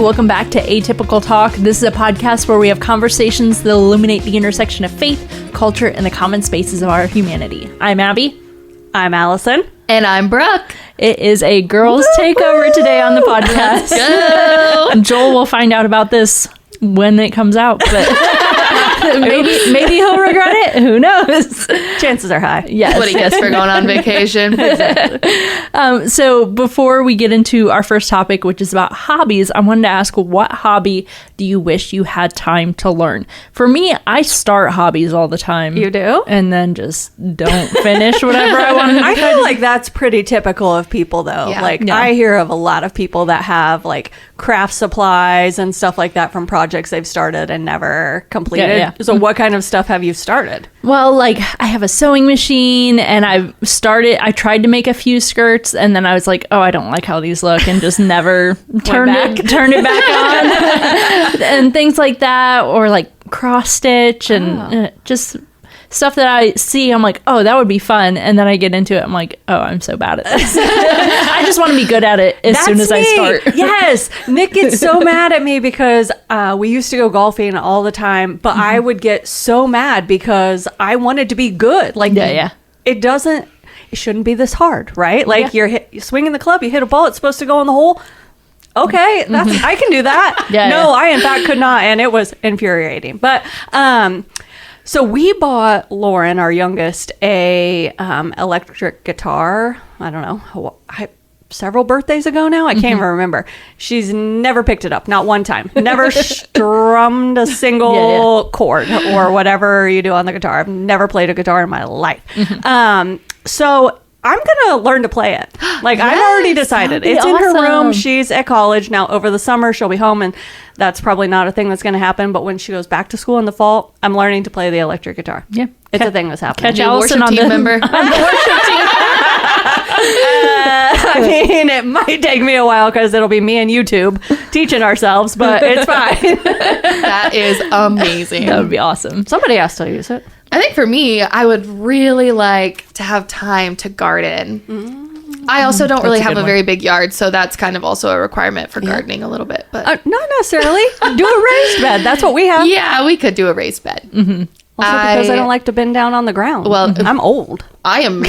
welcome back to Atypical Talk. This is a podcast where we have conversations that illuminate the intersection of faith, culture, and the common spaces of our humanity. I'm Abby. I'm Allison. And I'm Brooke. It is a girls' takeover today on the podcast. Let's go. Joel will find out about this when it comes out, but maybe he'll regret it. Who knows? Chances are high. Yes. What he gets for going on vacation. Exactly. So before we get into our first topic, which is about hobbies, I wanted to ask, what hobby do you wish you had time to learn? For me, I start hobbies all the time. You do? And then just don't finish whatever I want to. I feel like that's pretty typical of people, though. Yeah. Yeah. I hear of a lot of people that have like craft supplies and stuff like that from projects they've started and never completed. Yeah. So what kind of stuff have you started? Well, like I have a sewing machine and I tried to make a few skirts and then I was like, oh, I don't like how these look, and just never turned it back on and things like that, or like cross stitch and just stuff that I see. I'm like, oh, that would be fun. And then I get into it. I'm like, oh, I'm so bad at this. I just want to be good at it as soon as I start. Yes. Nick gets so mad at me because we used to go golfing all the time, but I would get so mad because I wanted to be good. Like, it shouldn't be this hard, right? Like you're swinging the club, you hit a ball, it's supposed to go in the hole. Okay, I can do that. I in fact could not, and it was infuriating. But so we bought Lauren, our youngest, a electric guitar. I don't know, several birthdays ago now. I can't even remember. She's never picked it up, not one time. Never strummed a single chord or whatever you do on the guitar. I've never played a guitar in my life. So I'm gonna learn to play it. Like, I've already decided. It's in her room. She's at college now. Over the summer she'll be home, and that's probably not a thing that's gonna happen, but when she goes back to school in the fall, I'm learning to play the electric guitar. It's a thing that's happening. Catch Allison on team member. On the worship team. I mean, it might take me a while because it'll be me and YouTube teaching ourselves, but it's fine. That is amazing. That would be awesome. Somebody has to use it. I think for me, I would really like to have time to garden. I also don't really have a very big yard, so that's kind of also a requirement for gardening a little bit. But not necessarily. Do a raised bed. That's what we have. yeah, we could do a raised bed. Also because I don't like to bend down on the ground. Well, I'm old. I am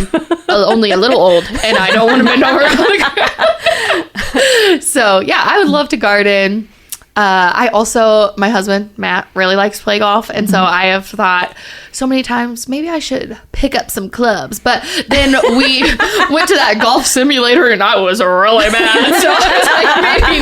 only a little old, and I don't want to bend over on the ground. So yeah, I would love to garden. My husband, Matt, really likes to play golf. And so I have thought so many times, maybe I should pick up some clubs. But then we went to that golf simulator and I was really bad. So I was like, maybe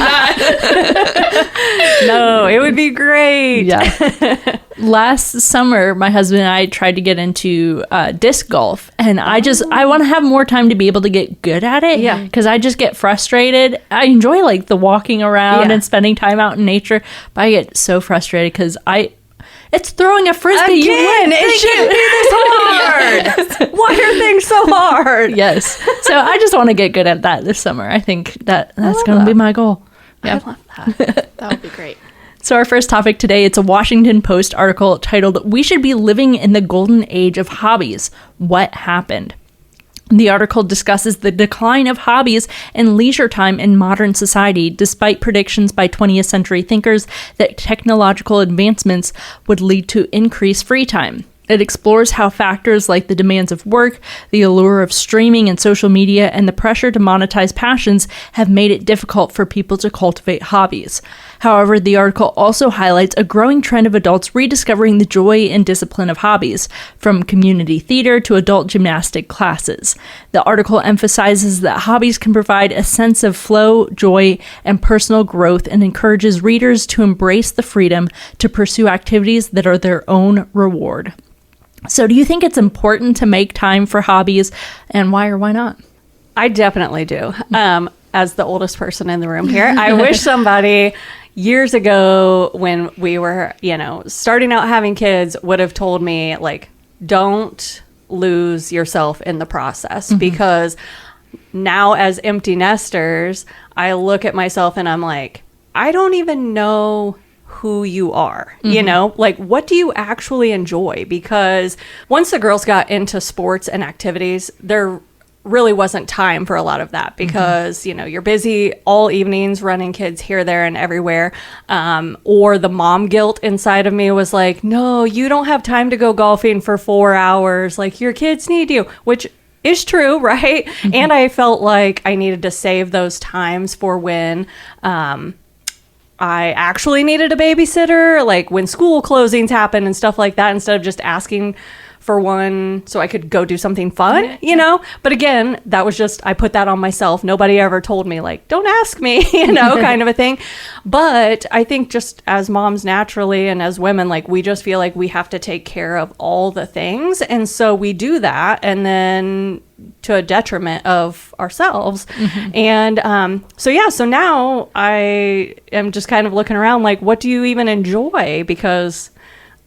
not. No, it would be great. Yeah. Last summer, my husband and I tried to get into disc golf, and I want to have more time to be able to get good at it. Yeah. Because I just get frustrated. I enjoy like the walking around and spending time out in nature, but I get so frustrated because it's throwing a frisbee. Again, you win. it shouldn't be this hard. Why are things so hard? Yes. So I just want to get good at that this summer. I think that's going to be my goal. Yeah. I love that. That would be great. So our first topic today, it's a Washington Post article titled, "We Should Be Living in the Golden Age of Hobbies. What Happened?" The article discusses the decline of hobbies and leisure time in modern society, despite predictions by 20th century thinkers that technological advancements would lead to increased free time. It explores how factors like the demands of work, the allure of streaming and social media, and the pressure to monetize passions have made it difficult for people to cultivate hobbies. However, the article also highlights a growing trend of adults rediscovering the joy and discipline of hobbies, from community theater to adult gymnastic classes. The article emphasizes that hobbies can provide a sense of flow, joy, and personal growth, and encourages readers to embrace the freedom to pursue activities that are their own reward. So do you think it's important to make time for hobbies, and why or why not? I definitely do. As the oldest person in the room here, I wish somebody years ago when we were, starting out having kids would have told me, like, don't lose yourself in the process. Because now as empty nesters, I look at myself and I'm like, I don't even know who you are, like, what do you actually enjoy? Because once the girls got into sports and activities, they're really wasn't time for a lot of that because, you know, you're busy all evenings running kids here, there, and everywhere. Or the mom guilt inside of me was like, no, you don't have time to go golfing for 4 hours. Like, your kids need you, which is true, right? And I felt like I needed to save those times for when I actually needed a babysitter, like when school closings happen and stuff like that, instead of just asking for one so I could go do something fun, you know? But again, that was just, I put that on myself. Nobody ever told me, like, don't ask me, you know, kind of a thing. But I think just as moms naturally and as women, like, we just feel like we have to take care of all the things. And so we do that, and then to a detriment of ourselves. And so now I am just kind of looking around like, what do you even enjoy? Because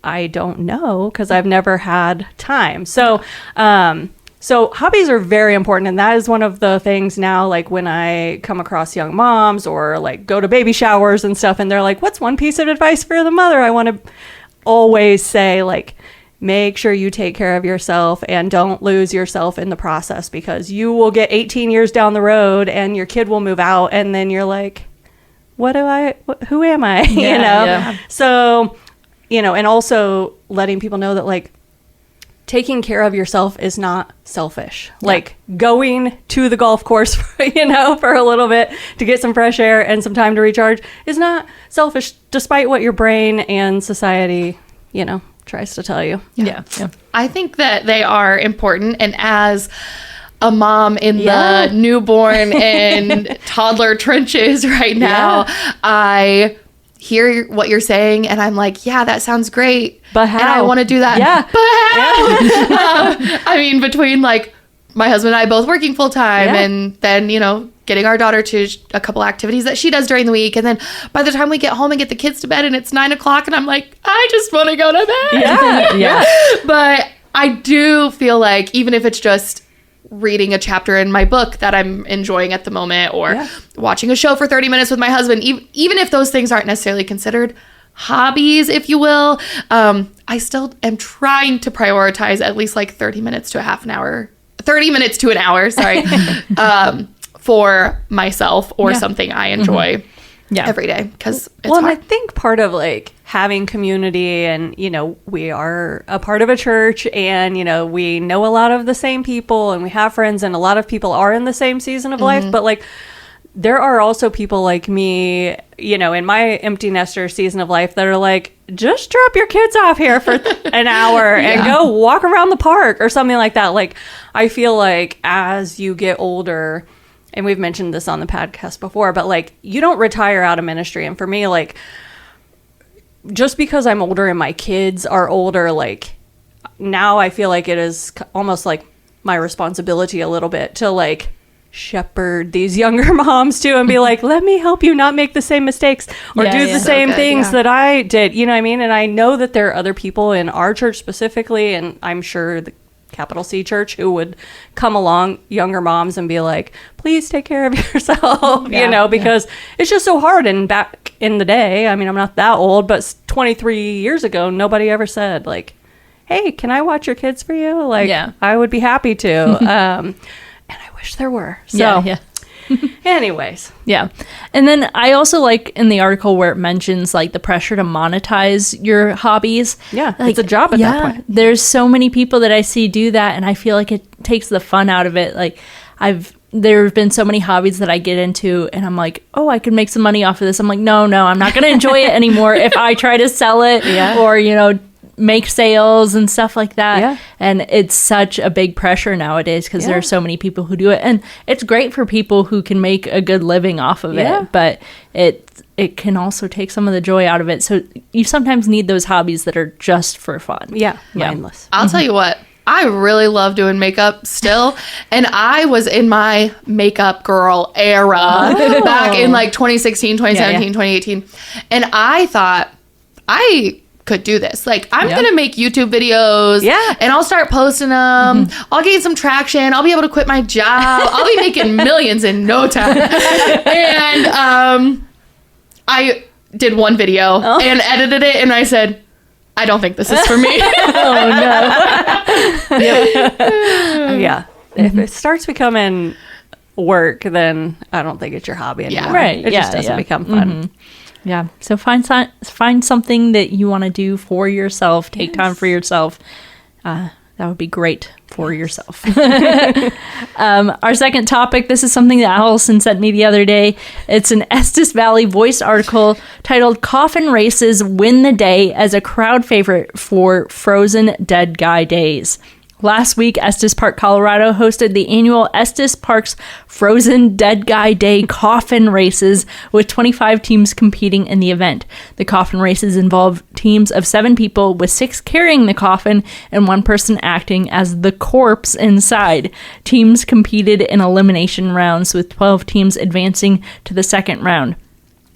I don't know, because I've never had time. So hobbies are very important. And that is one of the things now, like when I come across young moms or like go to baby showers and stuff, and they're like, what's one piece of advice for the mother? I want to always say, like, make sure you take care of yourself and don't lose yourself in the process, because you will get 18 years down the road and your kid will move out. And then you're like, who am I? You know? Yeah. So, you know, and also letting people know that, like, taking care of yourself is not selfish. Yeah. Like, going to the golf course, you know, for a little bit to get some fresh air and some time to recharge is not selfish, despite what your brain and society, you know, tries to tell you. Yeah. I think that they are important. And as a mom in the newborn and toddler trenches right now, I hear what you're saying, and I'm like, yeah, that sounds great, but how? And I want to do that, but how? I mean, between like my husband and I both working full time, and then, you know, getting our daughter to a couple activities that she does during the week, and then by the time we get home and get the kids to bed and it's 9:00, and I'm like, I just want to go to bed. But I do feel like, even if it's just reading a chapter in my book that I'm enjoying at the moment, or watching a show for 30 minutes with my husband, even if those things aren't necessarily considered hobbies, if you will, I still am trying to prioritize at least like 30 minutes to an hour, sorry, for myself or something I enjoy every day, because it's hard. And I think part of like having community, and, you know, we are a part of a church, and, you know, we know a lot of the same people, and we have friends, and a lot of people are in the same season of life, but like, there are also people like me, you know, in my empty nester season of life that are like, just drop your kids off here for an hour and go walk around the park or something like that. Like, I feel like as you get older, and we've mentioned this on the podcast before, but like, you don't retire out of ministry. And for me, like, just because I'm older and my kids are older, like, now I feel like it is almost like my responsibility a little bit to like shepherd these younger moms too, and be like, let me help you not make the same mistakes or do the same things that I did, you know what I mean? And I know that there are other people in our church specifically, and I'm sure the capital C church, who would come along, younger moms, and be like, please take care of yourself, you know, because it's just so hard. And back in the day, I mean, I'm not that old, but 23 years ago, nobody ever said like, hey, can I watch your kids for you? Like, I would be happy to. And I wish there were. So anyways. Yeah. And then I also like in the article where it mentions like the pressure to monetize your hobbies. Yeah. Like, it's a job at that point. There's so many people that I see do that, and I feel like it takes the fun out of it. Like, there have been so many hobbies that I get into, and I'm like, oh, I could make some money off of this. I'm like, no, I'm not going to enjoy it anymore if I try to sell it or, you know, make sales and stuff like that. And it's such a big pressure nowadays, because there are so many people who do it, and it's great for people who can make a good living off of it, but it can also take some of the joy out of it. So you sometimes need those hobbies that are just for fun. Mindless. I'll tell you what, I really love doing makeup still, and I was in my makeup girl era back in like 2016, 2017, 2018, and I thought I could do this. Like, I'm gonna make YouTube videos, and I'll start posting them. I'll gain some traction. I'll be able to quit my job. I'll be making millions in no time. And I did one video and edited it, and I said, I don't think this is for me. if it starts becoming work, then I don't think it's your hobby anymore. Right. It just doesn't become fun. Yeah. So find something that you want to do for yourself. Take time for yourself. That would be great for yourself. Our second topic, this is something that Allison sent me the other day. It's an Estes Valley Voice article titled Coffin Races Win the Day as a Crowd Favorite for Frozen Dead Guy Days. Last week, Estes Park, Colorado hosted the annual Estes Park's Frozen Dead Guy Day Coffin Races with 25 teams competing in the event. The coffin races involve teams of 7 people with 6 carrying the coffin and 1 person acting as the corpse inside. Teams competed in elimination rounds with 12 teams advancing to the second round.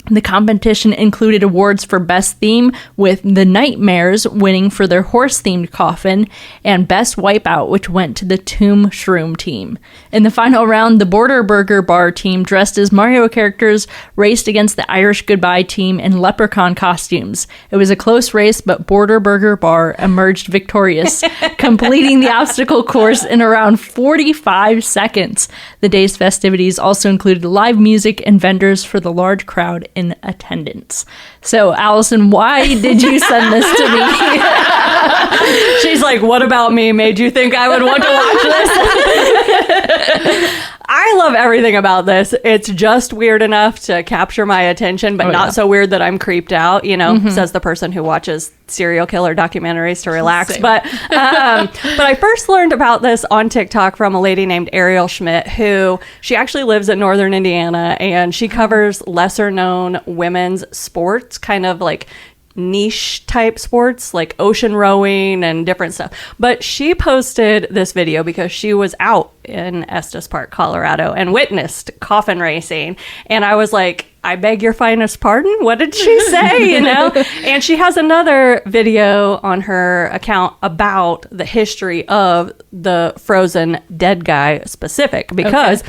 The competition included awards for Best Theme, with the Nightmares winning for their horse-themed coffin, and Best Wipeout, which went to the Tomb Shroom team. In the final round, the Border Burger Bar team, dressed as Mario characters, raced against the Irish Goodbye team in leprechaun costumes. It was a close race, but Border Burger Bar emerged victorious, completing the obstacle course in around 45 seconds. The day's festivities also included live music and vendors for the large crowd in attendance. So, Allison, why did you send this to me? She's like, what about me made you think I would want to watch this? I love everything about this. It's just weird enough to capture my attention, but not so weird that I'm creeped out, says the person who watches serial killer documentaries to relax. But I first learned about this on TikTok from a lady named Ariel Schmidt, who she actually lives in northern Indiana, and she covers lesser known women's sports, kind of like niche type sports like ocean rowing and different stuff. But she posted this video because she was out in Estes Park, Colorado, and witnessed coffin racing. And I was like, I beg your finest pardon? What did she say? And she has another video on her account about the history of the Frozen Dead Guy specific, because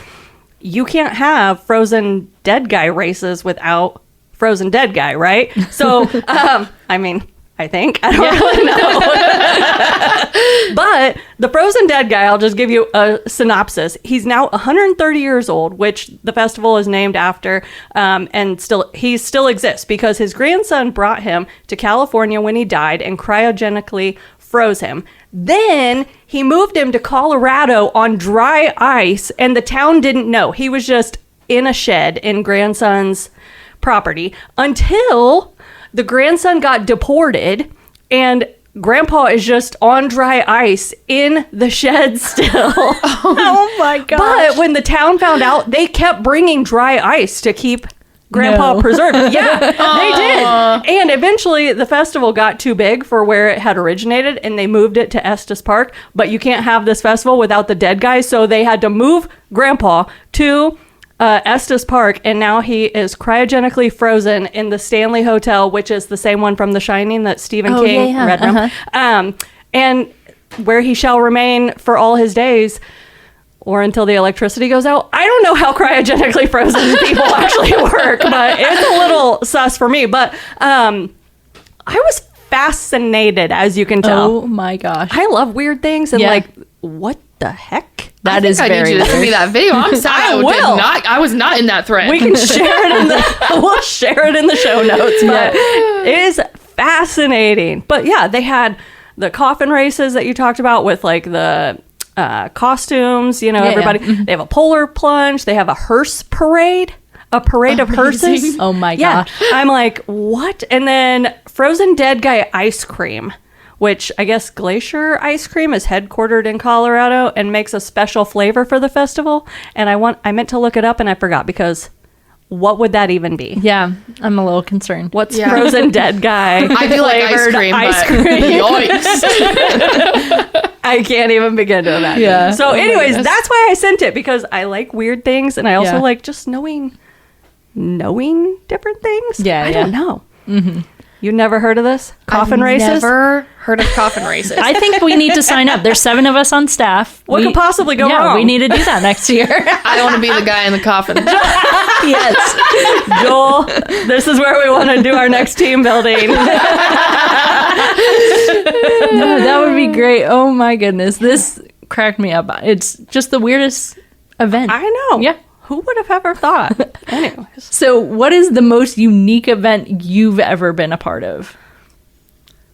you can't have Frozen Dead Guy races without Frozen Dead Guy, right? So, I think. I don't really know. But the Frozen Dead Guy, I'll just give you a synopsis. He's now 130 years old, which the festival is named after, and he still exists because his grandson brought him to California when he died and cryogenically froze him. Then he moved him to Colorado on dry ice, and the town didn't know. He was just in a shed in grandson's property until the grandson got deported, and grandpa is just on dry ice in the shed still. Oh my gosh. But when the town found out, they kept bringing dry ice to keep grandpa preserved. Yeah, they did. And eventually the festival got too big for where it had originated, and they moved it to Estes Park. But you can't have this festival without the dead guy, so they had to move grandpa to Estes Park, and now he is cryogenically frozen in the Stanley Hotel, which is the same one from The Shining that Stephen King read from. And where he shall remain for all his days, or until the electricity goes out. I don't know how cryogenically frozen people actually work, but it's a little sus for me. But I was fascinated, as you can tell. Oh my gosh. I love weird things, and what the heck? I need you to send me that video. I'm sorry. I was not in that thread. We can share it we'll share it in the show notes. But it is fascinating. But yeah, they had the coffin races that you talked about with like the costumes, everybody. Yeah. They have a polar plunge. They have a hearse parade. A parade of hearses. Oh my gosh. Yeah. I'm like, what? And then Frozen Dead Guy ice cream, which I guess Glacier Ice Cream is headquartered in Colorado and makes a special flavor for the festival. And I meant to look it up and I forgot, because what would that even be? Yeah, I'm a little concerned. What's Frozen Dead Guy? I do like ice cream. Yikes. I can't even begin to imagine. Yeah. So anyways, that's why I sent it, because I like weird things, and I also like just knowing different things. Yeah, I don't know. Mm-hmm. You never heard of this? Coffin races? Never heard of coffin races. I think we need to sign up. There's 7 of us on staff. What could possibly go wrong? We need to do that next year. I want to be the guy in the coffin. Yes. Joel, this is where we want to do our next team building. No, that would be great. Oh my goodness. This cracked me up. It's just the weirdest event. I know. Yeah. Who would have ever thought? Anyways. So what is the most unique event you've ever been a part of?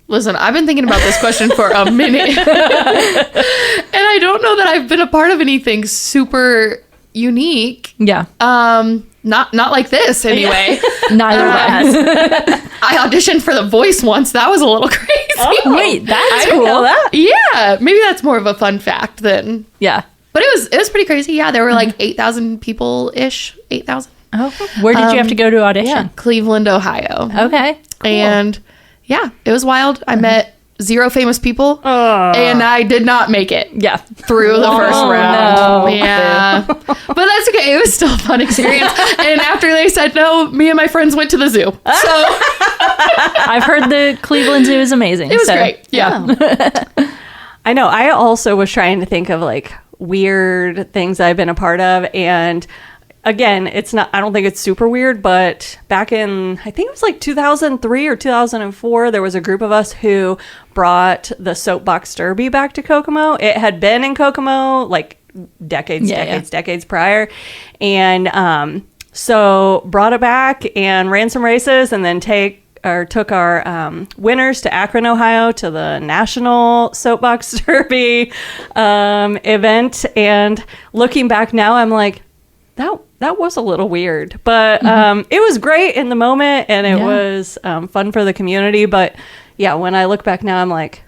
Listen, I've been thinking about this question for a minute. And I don't know that I've been a part of anything super unique. Yeah. Not like this anyway. Neither has. I auditioned for The Voice once. That was a little crazy. Oh, wait, that's cool. Know that. Yeah, maybe that's more of a fun fact than. Yeah. But it was pretty crazy. Yeah, there were like 8,000 people-ish. 8,000. Oh, where did you have to go to audition? Yeah, Cleveland, Ohio. Okay. Cool. And yeah, it was wild. I met 0 famous people, and I did not make it. Yeah. Through the first round. No. Yeah. But that's okay. It was still a fun experience. And after they said no, me and my friends went to the zoo. So I've heard the Cleveland Zoo is amazing. it was great. Yeah. I know. I also was trying to think of like weird things I've been a part of, and again, it's not, I don't think it's super weird, but back in, I think it was like 2003 or 2004, there was a group of us who brought the soapbox derby back to Kokomo. It had been in Kokomo like decades prior. And so brought it back and ran some races, and then took our winners to Akron, Ohio, to the National Soapbox Derby event. And looking back now, I'm like, that was a little weird, but it was great in the moment, and it was fun for the community. But yeah, when I look back now, I'm like,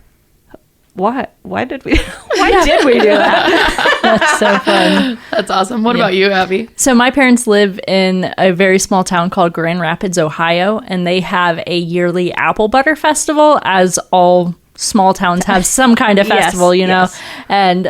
why did we do that? That's so fun. That's awesome. What about you, Abby? So my parents live in a very small town called Grand Rapids, Ohio, and they have a yearly apple butter festival, as all small towns have some kind of festival, you know. Yes. And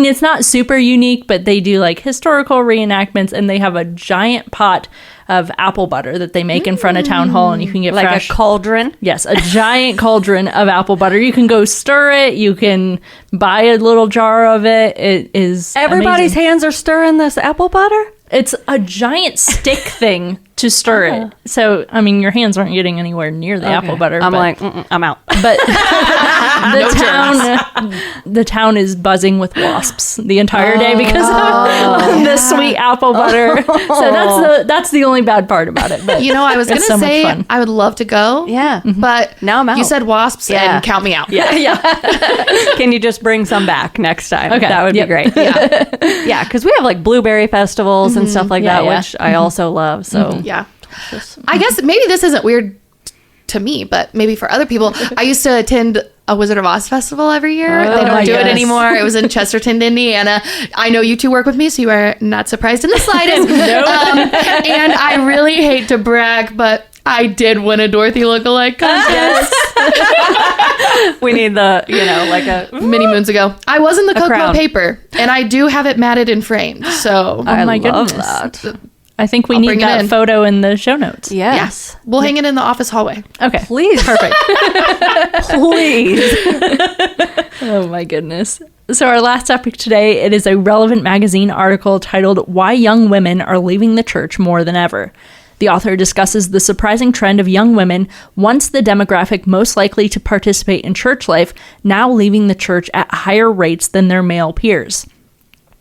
it's not super unique, but they do like historical reenactments, and they have a giant pot of apple butter that they make in front of town hall, and you can get Like fresh. a cauldron? Yes, a giant cauldron of apple butter. You can go stir it. You can buy a little jar of it. It is Everybody's amazing. hands are stirring this apple butter? It's a giant stick thing to stir it. So, I mean, your hands aren't getting anywhere near the apple butter. I'm but, like, I'm out. but the town is buzzing with wasps the entire day because of the sweet apple butter. So that's the only bad part about it. But You know, I was going to so much say fun. I would love to go. Yeah. But Now I'm out. You said wasps Yeah. and count me out. Yeah. Can you just bring some back next time? Okay. That would be great. Yeah, because we have like blueberry festivals and stuff like that, which I also love. So Yeah. I guess maybe this isn't weird to me, but maybe for other people. I used to attend a Wizard of Oz festival every year. They don't do it anymore. It was in Chesterton, Indiana. I know you two work with me, so you are not surprised in the slightest. And I really hate to brag, but I did win a Dorothy lookalike contest. we need the, like a many moons ago. I was in the Cocoa crown. paper, and I do have it matted and framed. So Oh my love goodness. that. I think we I'll need bring it that in. photo in the show notes. Yes. we'll hang it in the office hallway. Okay. Please. Perfect. Please. Oh my goodness. So our last topic today, it is a Relevant magazine article titled "Why Young Women Are Leaving the Church More Than Ever." The author discusses the surprising trend of young women, once the demographic most likely to participate in church life, now leaving the church at higher rates than their male peers.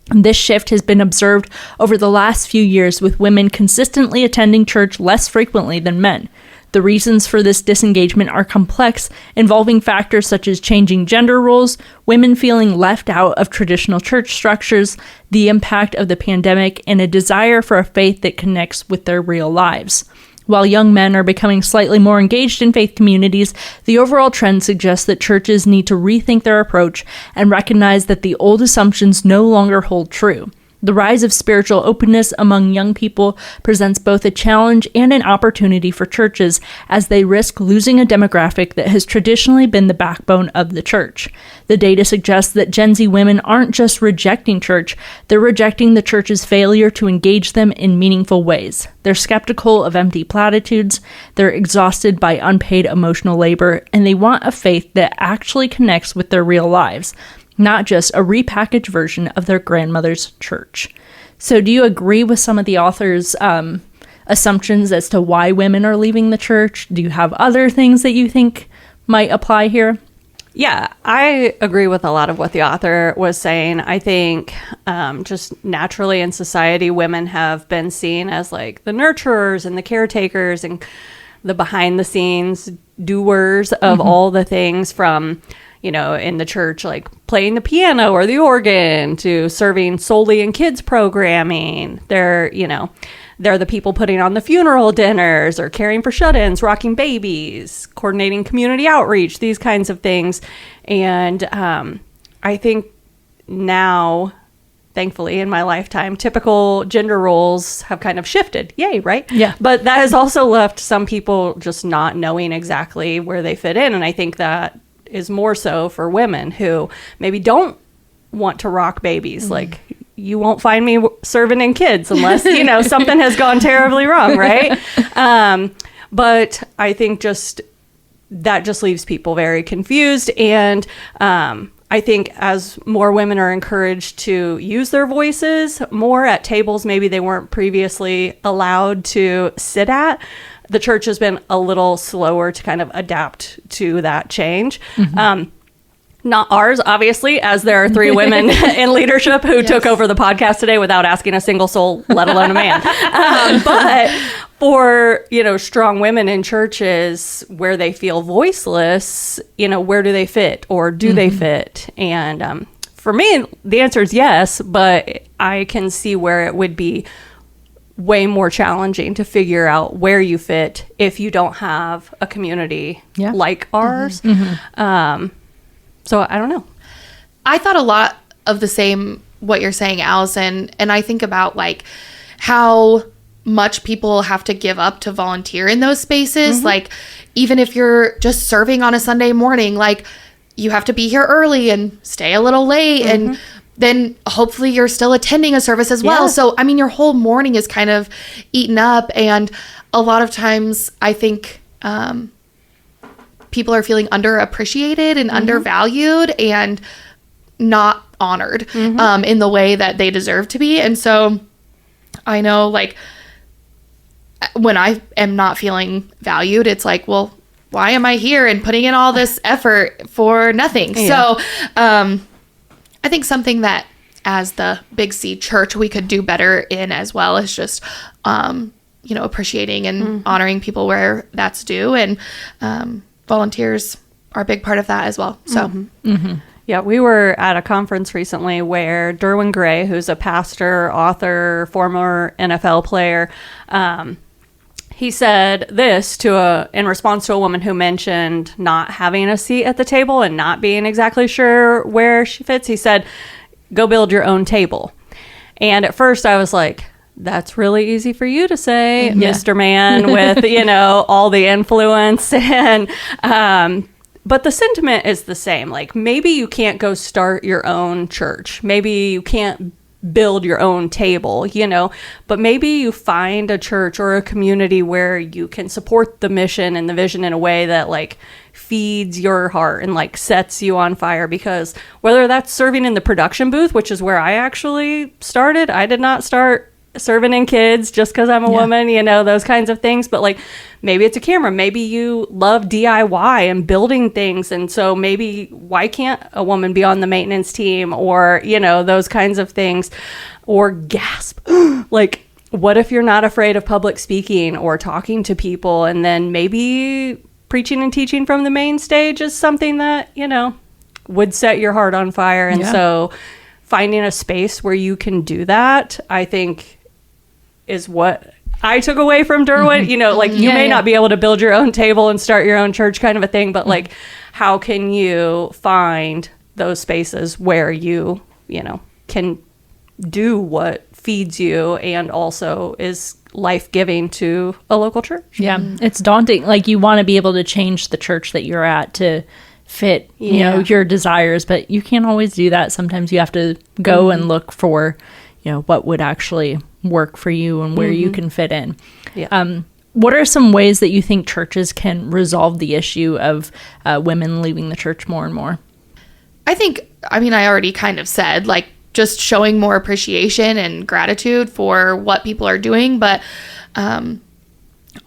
This shift has been observed over the last few years, with women consistently attending church less frequently than men. The reasons for this disengagement are complex, involving factors such as changing gender roles, women feeling left out of traditional church structures, the impact of the pandemic, and a desire for a faith that connects with their real lives. While young men are becoming slightly more engaged in faith communities, the overall trend suggests that churches need to rethink their approach and recognize that the old assumptions no longer hold true. The rise of spiritual openness among young people presents both a challenge and an opportunity for churches, as they risk losing a demographic that has traditionally been the backbone of the church. The data suggests that Gen Z women aren't just rejecting church, they're rejecting the church's failure to engage them in meaningful ways. They're skeptical of empty platitudes, they're exhausted by unpaid emotional labor, and they want a faith that actually connects with their real lives, not just a repackaged version of their grandmother's church. So do you agree with some of the author's assumptions as to why women are leaving the church? Do you have other things that you think might apply here? Yeah, I agree with a lot of what the author was saying. I think just naturally in society, women have been seen as like the nurturers and the caretakers and the behind the scenes doers of all the things from, you know, in the church, like playing the piano or the organ to serving solely in kids programming. They're, you know, they're the people putting on the funeral dinners or caring for shut-ins, rocking babies, coordinating community outreach, these kinds of things. And I think now, thankfully, in my lifetime, typical gender roles have kind of shifted. Yay, right? Yeah. But that has also left some people just not knowing exactly where they fit in. And I think that is more so for women who maybe don't want to rock babies. Like, you won't find me serving in kids unless, you know, something has gone terribly wrong, right? But I think that just leaves people very confused. And I think as more women are encouraged to use their voices more at tables maybe they weren't previously allowed to sit at, the church has been a little slower to kind of adapt to that change. Not ours, obviously, as there are 3 women in leadership who took over the podcast today without asking a single soul, let alone a man. But for, you know, strong women in churches where they feel voiceless, you know, where do they fit or do they fit? And for me, the answer is yes, but I can see where it would be way more challenging to figure out where you fit if you don't have a community like ours. So I don't know. I thought a lot of the same, what you're saying, Allison. And I think about like how much people have to give up to volunteer in those spaces. Like, even if you're just serving on a Sunday morning, like you have to be here early and stay a little late. And then hopefully you're still attending a service as well. So, I mean, your whole morning is kind of eaten up. And a lot of times I think, people are feeling underappreciated and undervalued and not honored in the way that they deserve to be. And so I know, like, when I am not feeling valued, it's like, well, why am I here and putting in all this effort for nothing? So I think something that as the Big C church we could do better in as well is just you know, appreciating and honoring people where that's due. And volunteers are a big part of that as well. So, yeah, we were at a conference recently where Derwin Gray, who's a pastor, author, former NFL player, he said this in response to a woman who mentioned not having a seat at the table and not being exactly sure where she fits. He said, "Go build your own table." And at first I was like, that's really easy for you to say, Mr. Man, with, you know, all the influence. And, but the sentiment is the same. Like, maybe you can't go start your own church. Maybe you can't build your own table, you know, but maybe you find a church or a community where you can support the mission and the vision in a way that, like, feeds your heart and, like, sets you on fire. Because whether that's serving in the production booth, which is where I actually started, I did not start serving in kids just because I'm a woman, you know, those kinds of things. But, like, maybe it's a camera. Maybe you love DIY and building things. And so maybe why can't a woman be on the maintenance team, or, you know, those kinds of things? Or gasp, like, what if you're not afraid of public speaking or talking to people? And then maybe preaching and teaching from the main stage is something that, you know, would set your heart on fire. And so finding a space where you can do that, I think, is what I took away from Derwin. You know, like, you may not be able to build your own table and start your own church kind of a thing, but like, how can you find those spaces where you know, can do what feeds you and also is life-giving to a local church? Yeah, it's daunting. Like, you want to be able to change the church that you're at to fit, you know, your desires, but you can't always do that. Sometimes you have to go and look for, you know, what would actually work for you and where you can fit in. What are some ways that you think churches can resolve the issue of women leaving the church more and more? I think, I mean, I already kind of said, like, just showing more appreciation and gratitude for what people are doing, but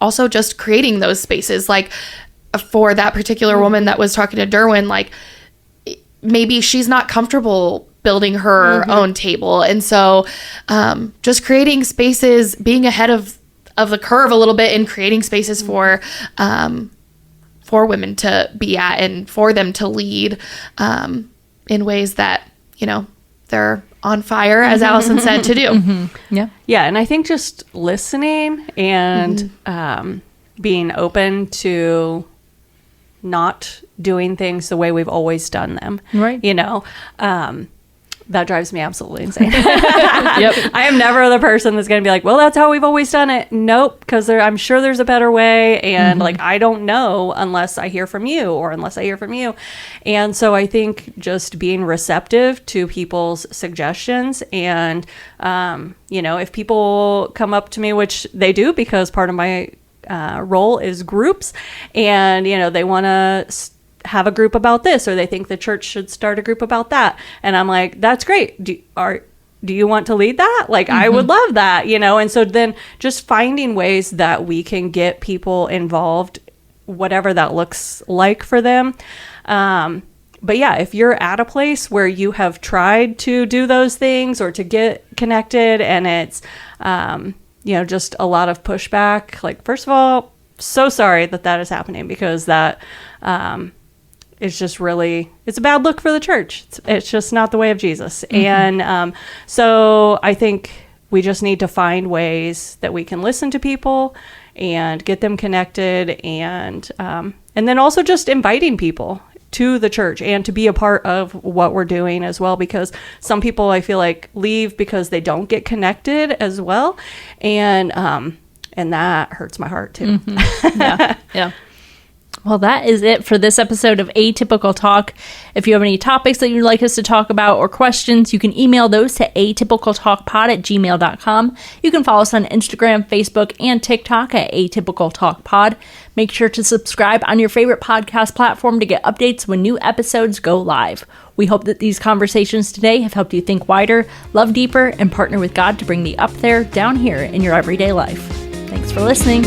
also just creating those spaces. Like, for that particular woman that was talking to Derwin, like, maybe she's not comfortable building her own table. And so just creating spaces, being ahead of the curve a little bit, and creating spaces for women to be at and for them to lead in ways that, they're on fire, as Allison said, to do. Yeah. And I think just listening and being open to not doing things the way we've always done them. Right. That drives me absolutely insane. I am never the person that's going to be like, well, that's how we've always done it. Nope. Because I'm sure there's a better way. And I don't know unless I hear from you or unless I hear from you. And so I think just being receptive to people's suggestions and, if people come up to me, which they do because part of my role is groups, and, they want to have a group about this, or they think the church should start a group about that. And I'm like, that's great. Do you want to lead that? I would love that, And so then just finding ways that we can get people involved, whatever that looks like for them. But yeah, if you're at a place where you have tried to do those things or to get connected and it's, just a lot of pushback, first of all, so sorry that is happening, because that, it's just really, it's a bad look for the church. It's just not the way of Jesus. And so I think we just need to find ways that we can listen to people and get them connected, and then also just inviting people to the church and to be a part of what we're doing as well, because some people, I feel like, leave because they don't get connected as well. And that hurts my heart too. Yeah. Well, that is it for this episode of Atypical Talk. If you have any topics that you'd like us to talk about or questions, you can email those to atypicaltalkpod@gmail.com. You can follow us on Instagram, Facebook, and TikTok at atypicaltalkpod. Make sure to subscribe on your favorite podcast platform to get updates when new episodes go live. We hope that these conversations today have helped you think wider, love deeper, and partner with God to bring the up there down here in your everyday life. Thanks for listening.